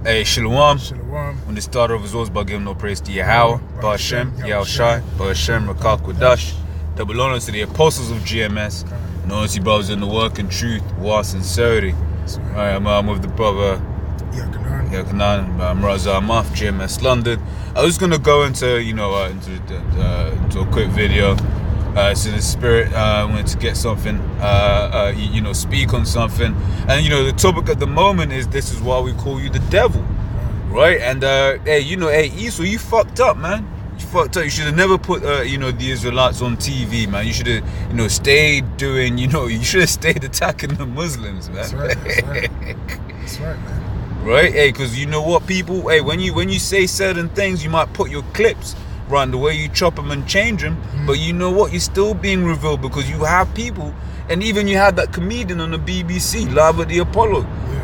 Hey, Shalom. Shalom. When the starter of his words, by giving no praise to Yahweh, Ba'Hashem, Yahushai, Ba'Hashem, Rakal Kodash. Double honor to the apostles of GMS. And honor to you brothers in the work and truth, war, sincerity. I'm with the brother Yakanan, Raza Amaf, GMS London. I was gonna go into into a quick video. It's in the spirit. I wanted to get something, speak on something. And the topic at the moment is this is why we call you the devil, right? And Esau, you fucked up, man. You fucked up. You should have never put the Israelites on TV, man. You should have stayed doing you should have stayed attacking the Muslims, man. That's right. That's right, man. Right? Hey, because you know what, people? Hey, when you say certain things, you might put your clips right, the way you chop them and change them, but you know what? You're still being revealed because you have people, and even you had that comedian on the BBC, Live at the Apollo,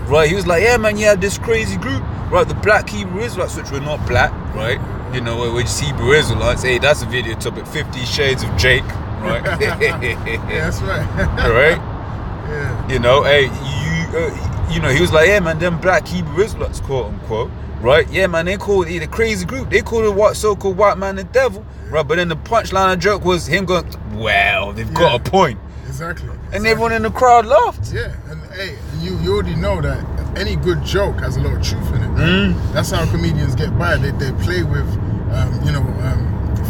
right? He was like, yeah, man, you had this crazy group, right? The black Hebrew Israelites, which were not black, right? We're just Hebrew Israelites. Hey, that's a video topic, 50 Shades of Jake, right? Yeah, that's right. Right? Yeah. Hey, he was like, yeah, man, them black Hebrew Israelites, quote unquote, right? Yeah, man, they called it a crazy group. They called it so-called white man the devil, right? But then the punchline of the joke was him going, well, they've got a point. Exactly. And everyone in the crowd laughed. Yeah, and hey, you already know that any good joke has a lot of truth in it. Man. That's how comedians get by. They play with,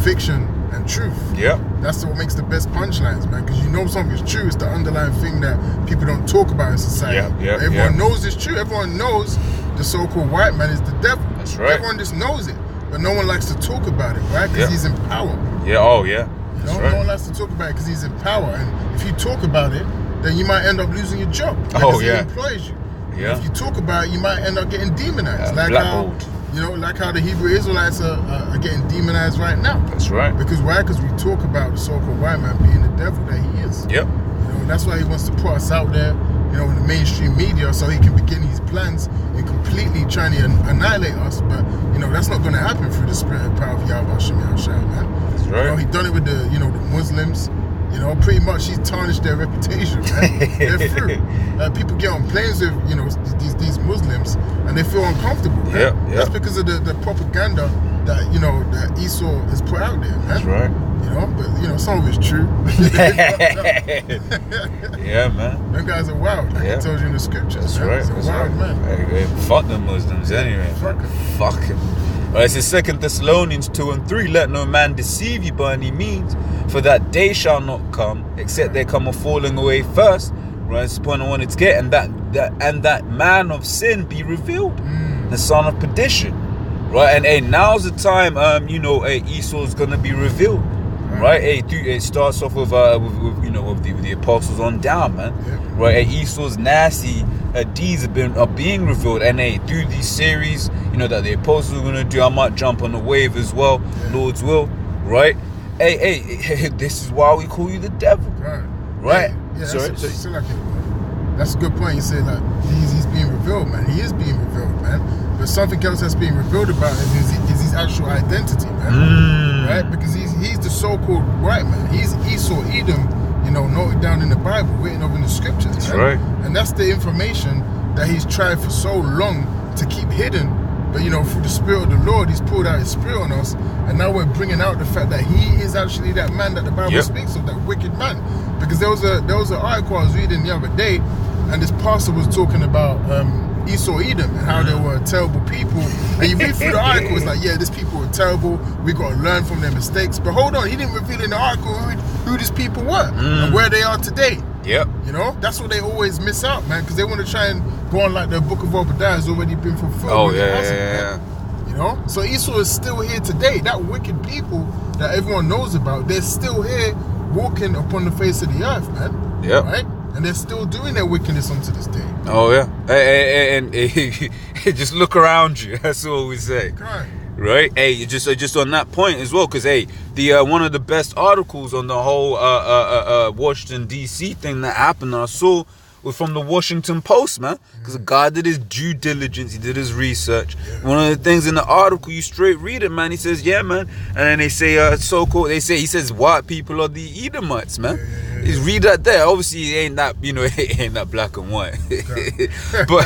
fiction and truth. Yeah. That's what makes the best punchlines, man. Because something's true. It's the underlying thing that people don't talk about in society. Everyone knows it's true. Everyone knows the so-called white man is the devil. That's right. Everyone just knows it, but no one likes to talk about it, right? Because he's in power. Yeah. Oh, yeah. No one likes to talk about it because he's in power, and if you talk about it, then you might end up losing your job. Because he employs you. Yeah. If you talk about it, you might end up getting demonized. Like how the Hebrew Israelites are getting demonized right now. That's right. Because why? Because we talk about the so-called white man being the devil that he is. Yep. That's why he wants to put us out there, in the mainstream media, so he can begin his plans and completely trying to annihilate us. But that's not going to happen through the spirit and power of Yahweh Hashem Yahushai, man. That's right. He done it with the the Muslims. Pretty much he's tarnished their reputation, man. They're through. People get on planes with these Muslims and they feel uncomfortable. Man. That's because of the propaganda that that Esau has put out there, man. That's right. But some of it's true. Yeah, man. Them guys are wild, like it tells you in the scriptures. That's man. right. It's a wild man. Hey, fuck the Muslims anyway. Fuck him. Right, it says 2 Thessalonians 2:3, let no man deceive you by any means, for that day shall not come, except there come a falling away first. Right, that's the point I wanted to get, and that man of sin be revealed, the son of perdition. Right, and hey, now's the time. Esau's gonna be revealed. Right, hey, it starts off with the apostles on down, man. Right, hey, Esau's nasty deeds are being revealed, and hey, through these series, that the apostles are gonna do. I might jump on the wave as well, Lord's will. Right, hey, this is why we call you the devil. Right. Yeah, that's a good point. You say that he's being revealed, man. He is being revealed, man. But something else that's being revealed about him is his actual identity, man. Right? Because he's the so-called white man. He's Esau, Edom, noted down in the Bible, written over in the scriptures. That's man. right. And that's the information that he's tried for so long to keep hidden. But through the Spirit of the Lord, he's poured out his Spirit on us, and now we're bringing out the fact that he is actually that man that the Bible speaks of, that wicked man. Because there was an article I was reading the other day, and this pastor was talking about Esau, Edom, and how they were terrible people. And you read through the article, it's like, these people were terrible. We got to learn from their mistakes. But hold on, he didn't reveal in the article who these people were and where they are today. Yep. That's what they always miss out, man, because they want to try and go on like the book of Obadiah has already been fulfilled. Oh, yeah. So Esau is still here today. That wicked people that everyone knows about, they're still here walking upon the face of the earth, man. Yeah. Right? And they're still doing their wickedness unto this day. Oh, yeah. And just look around you. That's all we say. Right? Hey, just on that point as well, because hey, the one of the best articles on the whole Washington D.C. thing that happened that I saw was from the Washington Post, man. Because the guy did his due diligence, he did his research. One of the things in the article, you straight read it, man. He says, yeah, man. And then they say he says white people are the Edomites, man. He's read that there. Obviously, it ain't that, it ain't that black and white. Okay. but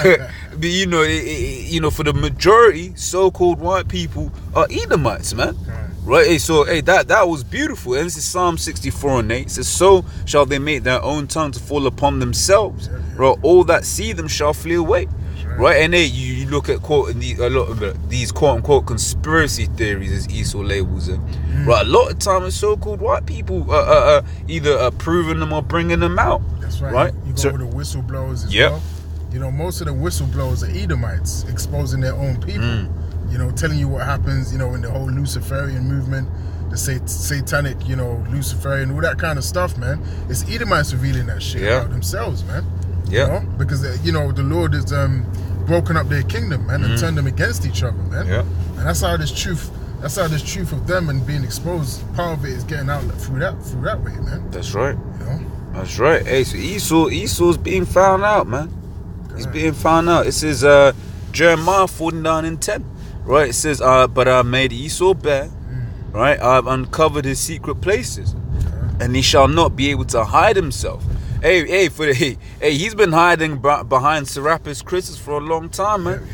for the majority, so-called white people are Edomites, man. Right? Hey, so, that was beautiful. And this is Psalm 64:8. It says, so shall they make their own tongue to fall upon themselves. Right? All that see them shall flee away. Right? And you look at a lot of these quote-unquote conspiracy theories, as Esau labels them. Right? A lot of time, it's so-called white people either approving them or bringing them out. That's right. Right? You go with the whistleblowers as well. Most of the whistleblowers are Edomites, exposing their own people. Telling you what happens, in the whole Luciferian movement, the satanic, Luciferian, all that kind of stuff, man. It's Edomites revealing that shit about themselves, man. Yeah. Because, the Lord has broken up their kingdom, man, and turned them against each other, man. Yeah. And that's how this truth of them and being exposed, part of it is getting out through that way, man. That's right. That's right. Hey, so Esau's being found out, man. He's being found out. It says Jeremiah 49:10. Right, it says, but I made Esau bare, right? I've uncovered his secret places, and he shall not be able to hide himself. He's been hiding behind Serapis Christus for a long time, man.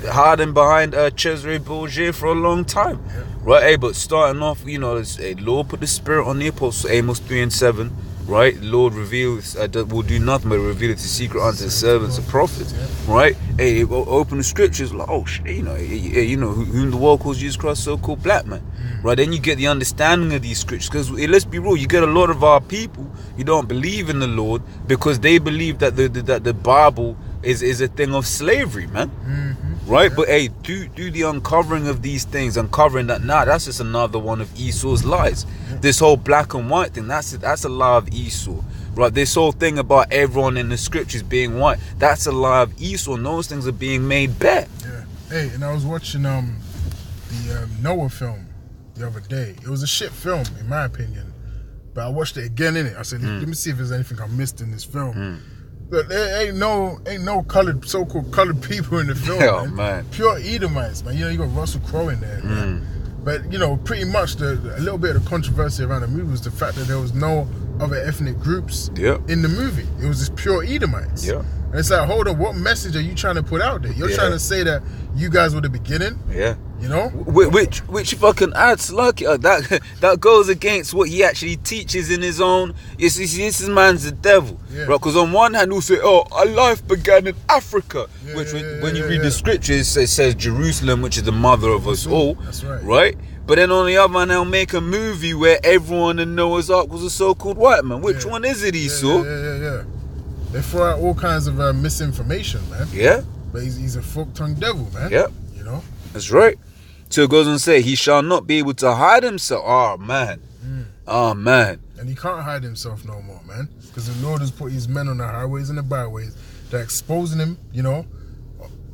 Hiding behind Cesare Borgia for a long time, right? But starting off, Lord put the Spirit on the apostles, Amos 3:7. Right, the Lord reveals will do nothing but reveal it to secret unto the servants and prophets. Right, open the scriptures like, oh shit, whom the world calls Jesus Christ, so-called black man. Right, then you get the understanding of these scriptures. Because let's be real, you get a lot of our people who don't believe in the Lord because they believe that the Bible is a thing of slavery, man. Right, but do the uncovering of these things, uncovering that that's just another one of Esau's lies. This whole black and white thing, that's a lie of Esau. Right, this whole thing about everyone in the scriptures being white, that's a lie of Esau, and those things are being made bare. Hey, and I was watching the Noah film the other day. It was a shit film, in my opinion, but I watched it again, innit? I said, let me see if there's anything I missed in this film. Look, there ain't no so-called colored people in the film, man. Pure Edomites, man. You got Russell Crowe in there, man. But pretty much a little bit of the controversy around the movie was the fact that there was no other ethnic groups in the movie. It was just pure Edomites. And it's like, hold on, what message are you trying to put out there? You're trying to say that you guys were the beginning? Which fucking adds lucky. That goes against what he actually teaches in his own. This man's the devil, right? Because on one hand he'll say, "Oh, our life began in Africa," when you read the scriptures, it says Jerusalem, which is the mother of us all. That's right. But then on the other hand, they'll make a movie where everyone in Noah's Ark was a so-called white man. Which one is it, Esau? They throw out all kinds of misinformation, man. But he's a fork-tongued devil, man. That's right. So it goes on to say, he shall not be able to hide himself. Oh, man. And he can't hide himself no more, man. Because the Lord has put his men on the highways and the byways. They're exposing him,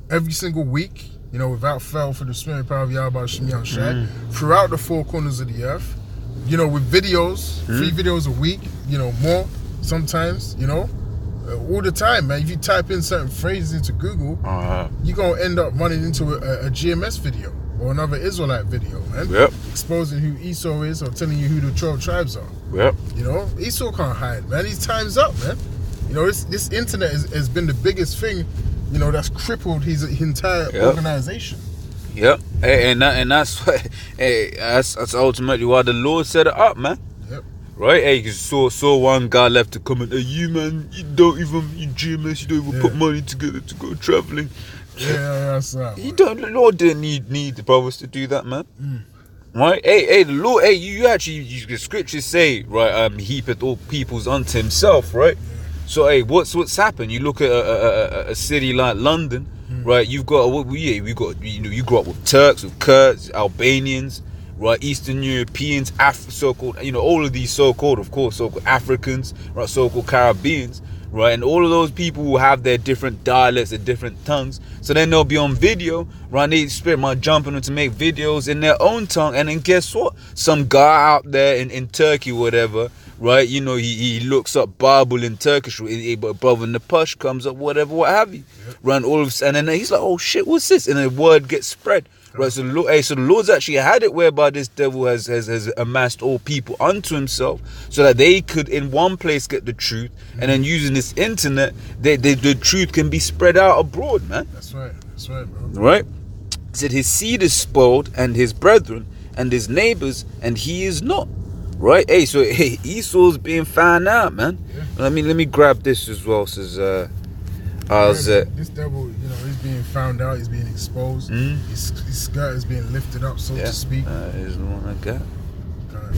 every single week, without fail, for the spirit power of Yahweh Shem Yahushai, throughout the four corners of the earth, with videos, 3 videos a week, more sometimes, all the time, man. If you type in certain phrases into Google, you're going to end up running into a GMS video or another Israelite video, man. Exposing who Esau is or telling you who the 12 tribes are. Esau can't hide, man. His time's up, man. This internet has been the biggest thing, that's crippled his entire organization. And that's what, that's ultimately why the Lord set it up, man. Right? Hey, you saw one guy left to comment, hey, you man, you GMS, you don't even put money together to go traveling. That's right. The Lord didn't need the brothers to do that, man. Right? Hey, the Lord, the scriptures say, right, he heapeth all peoples unto himself, right? So, hey, what's happened? You look at a city like London, right? You've got you grew up with Turks, with Kurds, Albanians, right, Eastern Europeans, so-called, all of these so-called, of course, so-called Africans, right, so-called Caribbeans, right, and all of those people will have their different dialects and different tongues, so then they'll be on video, right, they spirit might jump on them to make videos in their own tongue, and then guess what, some guy out there in Turkey, whatever, right, he looks up Bible in Turkish, but brother in the Push comes up, whatever, what have you, right, and then he's like, oh shit, what's this, and the word gets spread. Right, so the Lord's actually had it whereby this devil has amassed all people unto himself, so that they could in one place get the truth, and then using this internet, the truth can be spread out abroad, man. That's right, bro. Right? He said his seed is spoiled, and his brethren, and his neighbors, and he is not. Right? Hey, so Esau's being found out, man. Yeah. Let me grab this as well. Says this devil, he's being found out, he's being exposed. His skirt is being lifted up, so to speak. Here's the one I got. Okay.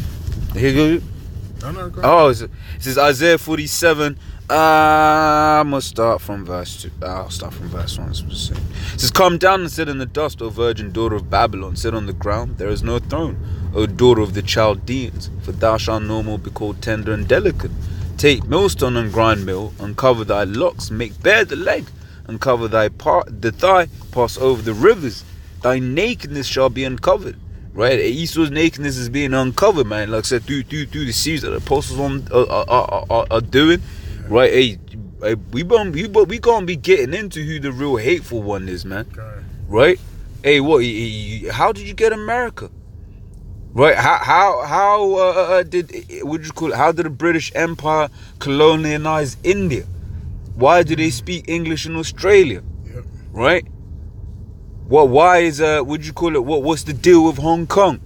Here you go. No, go ahead. It says Isaiah 47. I'm gonna start from verse 2. I'll start from verse 1. It says, "Come down and sit in the dust, O virgin daughter of Babylon. Sit on the ground, there is no throne, O daughter of the Chaldeans, for thou shalt no more be called tender and delicate. Take millstone and grind meal, uncover thy locks, make bare the leg, uncover the thigh, pass over the rivers. Thy nakedness shall be uncovered." Right, Esau's nakedness is being uncovered, man. Like I said, through the series that the apostles are doing. Right, hey, we gonna be getting into who the real hateful one is, man. Okay. Right, hey, how did you get America? Right, how did the British Empire colonize India? Why do they speak English in Australia? Yep. Right. Why is what's the deal with Hong Kong?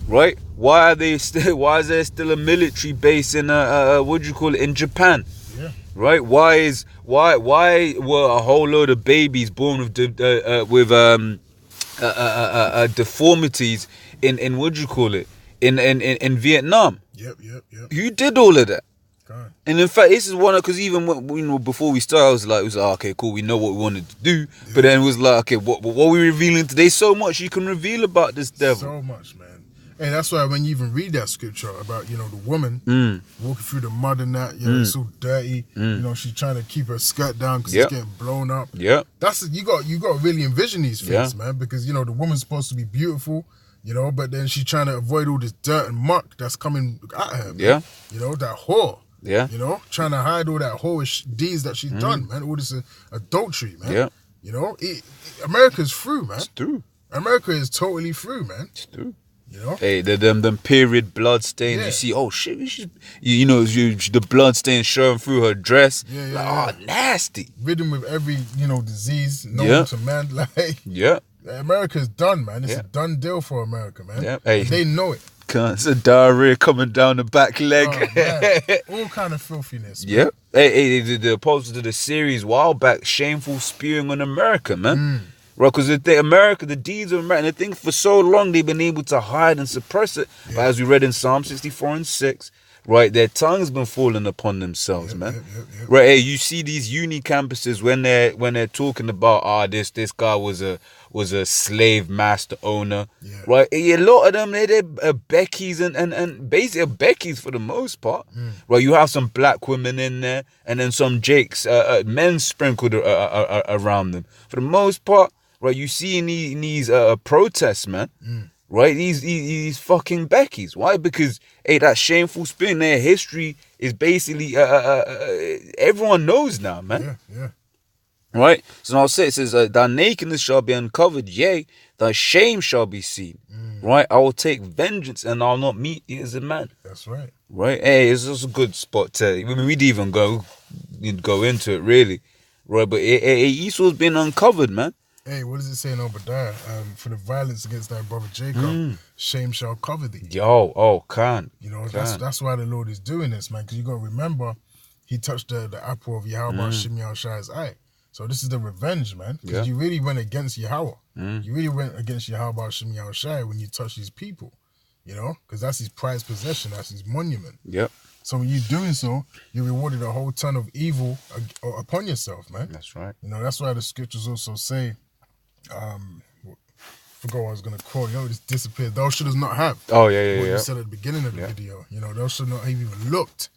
Right? Why is there still a military base in in Japan? Yeah. Right? Why were a whole load of babies born with deformities in Vietnam? Yep. Who did all of that? God. And in fact, this is one because even when, before we started, it was like, okay, cool, we know what we wanted to do, but then it was like, okay, what we're revealing today, so much you can reveal about this devil. So much, man. And that's why when you even read that scripture about, the woman walking through the mud and that, it's so dirty, she's trying to keep her skirt down because it's getting blown up. Yeah. That's, you got to really envision these things, man, because, the woman's supposed to be beautiful, but then she's trying to avoid all this dirt and muck that's coming at her, man. Yeah. That whore. Yeah. Trying to hide all that whorish deeds that she's done, man. All this adultery, man. Yeah. America's through, man. It's true. America is totally through, man. It's true. Hey, them period blood stains. You see, oh shit, the blood stains showing through her dress. Oh, nasty. Ridden with every disease known to man. Like, America's done, man. It's a done deal for America, man. Yeah. Hey, they know it. It's a diarrhea coming down the back leg. All kind of filthiness, man. Yep. Hey, the opposed to the series a while back, shameful spewing on America, man. Right, because the deeds of America, and I think for so long they've been able to hide and suppress it. But as we read in Psalm 64 and 6, right, their tongue's been falling upon themselves, man. Right, hey, you see these uni campuses when they're talking about this guy was a slave master owner, right? A lot of them they're Beckies and basically Beckies for the most part, right? You have some black women in there, and then some Jakes, men sprinkled around them. For the most part, right? You see in these protests, man. Right, these fucking Beckies. Why? Because that shameful spin, their history is basically everyone knows now, man. Yeah. Right. So I'll say it says, "Thy nakedness shall be uncovered; yea, thy shame shall be seen." Right. I will take vengeance, and I'll not meet thee as a man. That's right. Right. Hey, it's just a good spot to. I mean, we'd even go into it really, right? But Esau's been uncovered, man. Hey, what does it say in Obadiah? For the violence against thy brother Jacob, shame shall cover thee. Can't. That's why the Lord is doing this, man. Because you got to remember, he touched the apple of Yahweh Shimei Shai's eye. So this is the revenge, man. Because you really went against Yahweh. You really went against Yahweh Shimei Shai when you touched these people. Because that's his prized possession. That's his monument. Yep. So when you're doing so, you rewarded a whole ton of evil upon yourself, man. That's right. That's why the scriptures also say, forgot what I was gonna quote. It just disappeared. Thou shouldst not have. Oh yeah. What you said at the beginning of the video. Thou should not have even looked.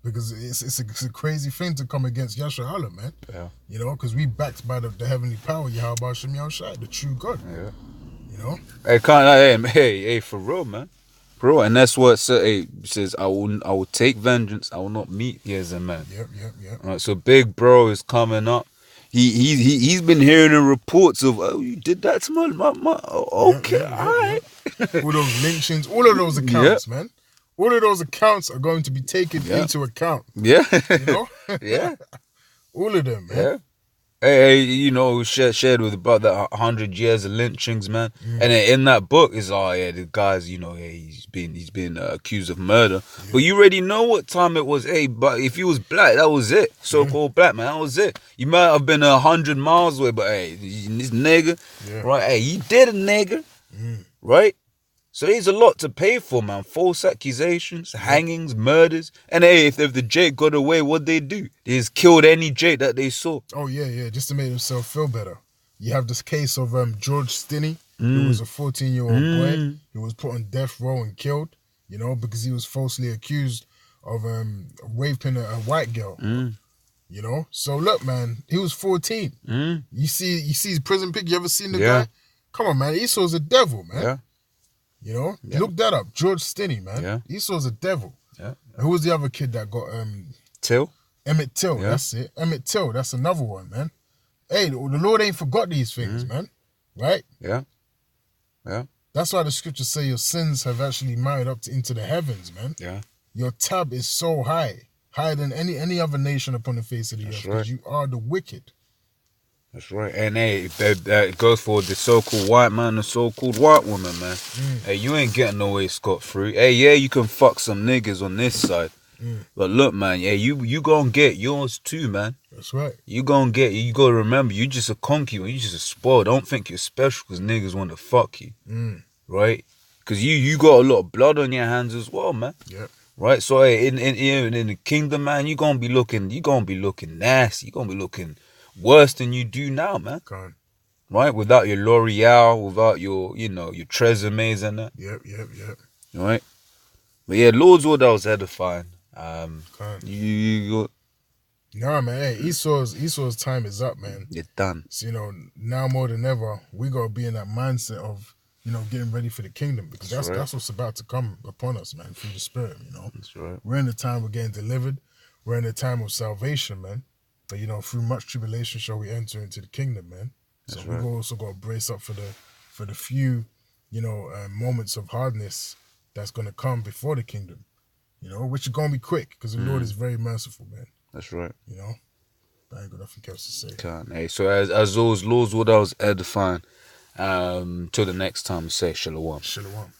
Because it's a crazy thing to come against Yahshua Allah, man. Yeah. Because we backed by the heavenly power, Yahweh Shem Yahushai, the true God. Yeah. Hey, for real, man. For real, and that's what it says. I will take vengeance. I will not meet you as a man. Yep. All right. So Big Bro is coming up. he's been hearing the reports of, oh, you did that to my okay, all right. All those lynchings, all of those accounts, man. All of those accounts are going to be taken into account. Yeah. You know? Yeah. All of them, man. Yeah. Hey, you know, shared with about that 100 years of lynchings, man. And then in that book, it's the guy's, you know, he's been accused of murder. Yeah. But you already know what time it was. Hey, but if he was black, that was it. So-called black, man, that was it. You might have been 100 miles away, but hey, this nigga, right? Hey, he did a nigga, right? So there's a lot to pay for, man. False accusations, hangings, murders. And hey, if the Jake got away, what'd they do? They just killed any Jake that they saw. Oh, yeah, just to make themselves feel better. You have this case of George Stinney, who was a 14-year-old boy. He was put on death row and killed, you know, because he was falsely accused of raping a white girl. You know? So look, man, he was 14. You see his prison pic? You ever seen the guy? Come on, man. Esau's a devil, man. Yeah. You know, look that up. George Stinney, man. Yeah. Esau's a devil. Yeah. And who was the other kid that got Till? Emmett Till. Yeah. That's it. Emmett Till. That's another one, man. Hey, the Lord ain't forgot these things, man. Right? Yeah. Yeah. That's why the scriptures say your sins have actually mounted up into the heavens, man. Yeah. Your tab is so high, higher than any other nation upon the face of the earth, because you are the wicked. That's right. And hey, that goes for the so-called white man, the so-called white woman, man. Hey, you ain't getting no way scot-free. Hey, yeah, you can fuck some niggas on this side. But look, man, yeah, you gonna get yours too, man. That's right. You gotta remember, you just a conky, you just a spoiled. Don't think you're special because niggas want to fuck you. Right? Because you got a lot of blood on your hands as well, man. Yep. Right? So hey, in the kingdom, man, you gonna be looking nasty. You gonna be looking worse than you do now, man. Right? Without your L'Oreal, without your, you know, your Trezemes and that. Yep. Right? But yeah, Lord's word, that was edifying. Nah, man. Hey, Esau's time is up, man. It's done. So, you know, now more than ever, we gotta be in that mindset of, you know, getting ready for the kingdom, because that's what's about to come upon us, man, through the Spirit. You know, that's right. We're in the time we're getting delivered. We're in the time of salvation, man. But, you know, through much tribulation shall we enter into the kingdom, man. So we've also got to brace up for the few, you know, moments of hardness that's going to come before the kingdom, you know, which is going to be quick, because the Lord is very merciful, man. That's right. You know, I ain't got nothing else to say. Hey, so as always, Lord's word, that was edifying. Till the next time, say shalom. Shalom.